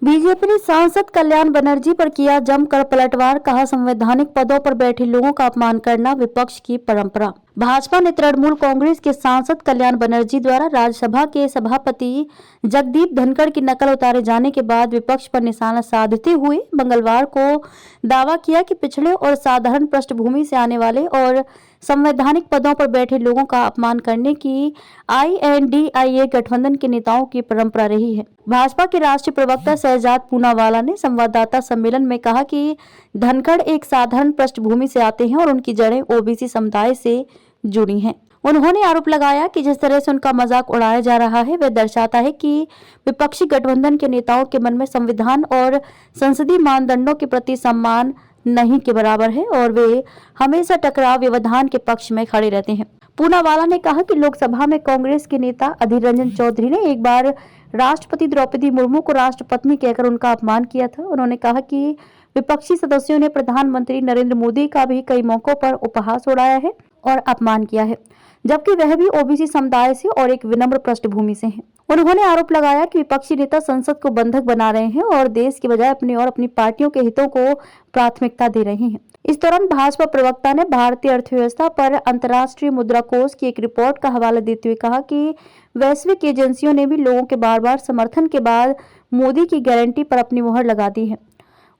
BJP ने सांसद कल्याण बनर्जी पर किया जमकर पलटवार, कहा संवैधानिक पदों पर बैठे लोगों का अपमान करना विपक्ष की परंपरा। भाजपा ने तृणमूल कांग्रेस के सांसद कल्याण बनर्जी द्वारा राज्यसभा के सभापति जगदीप धनखड़ की नकल उतारे जाने के बाद विपक्ष पर निशाना साधते हुए मंगलवार को दावा किया कि पिछड़े और साधारण पृष्ठभूमि से आने वाले और संवैधानिक पदों पर बैठे लोगों का अपमान करने की INDIA गठबंधन के नेताओं की परंपरा रही है। भाजपा के राष्ट्रीय प्रवक्ता शहजाद पूनावाला ने संवाददाता सम्मेलन में कहा कि धनखड़ एक साधारण पृष्ठभूमि से आते हैं और उनकी जड़ें ओबीसी समुदाय से जुड़ी हैं। उन्होंने आरोप लगाया कि जिस तरह से उनका मजाक उड़ाया जा रहा है वह दर्शाता है कि विपक्षी गठबंधन के नेताओं के मन में संविधान और संसदीय मानदंडों के प्रति सम्मान नहीं के बराबर है और वे हमेशा टकराव व्यवधान के पक्ष में खड़े रहते हैं। पूनावाला ने कहा कि लोकसभा में कांग्रेस के नेता अधीर रंजन चौधरी ने एक बार राष्ट्रपति द्रौपदी मुर्मू को राष्ट्रपत्नी कहकर उनका अपमान किया था। उन्होंने कहा कि विपक्षी सदस्यों ने प्रधानमंत्री नरेंद्र मोदी का भी कई मौकों पर उपहास उड़ाया है और अपमान किया है, जबकि वह भी ओबीसी समुदाय से और एक विनम्र पृष्ठभूमि से हैं। उन्होंने आरोप लगाया कि विपक्षी नेता संसद को बंधक बना रहे हैं और देश की बजाय अपने और अपनी पार्टियों के हितों को प्राथमिकता दे रहे हैं। इस दौरान भाजपा प्रवक्ता ने भारतीय अर्थव्यवस्था पर अंतर्राष्ट्रीय मुद्रा कोष की एक रिपोर्ट का हवाला देते हुए कहा कि वैश्विक एजेंसियों ने भी लोगों के बार-बार समर्थन के बाद मोदी की गारंटी पर अपनी मुहर लगा दी है।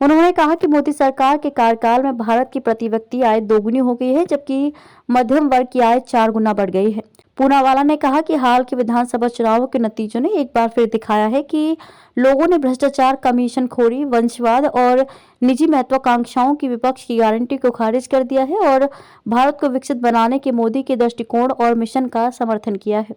उन्होंने कहा कि मोदी सरकार के कार्यकाल में भारत की प्रति व्यक्ति आय दोगुनी हो गई है, जबकि मध्यम वर्ग की आय 4 गुना बढ़ गई है। पूनावाला ने कहा कि हाल के विधानसभा चुनावों के नतीजों ने एक बार फिर दिखाया है कि लोगों ने भ्रष्टाचार, कमीशनखोरी, वंशवाद और निजी महत्वाकांक्षाओं की विपक्ष की गारंटी को खारिज कर दिया है और भारत को विकसित बनाने के मोदी के दृष्टिकोण और मिशन का समर्थन किया है।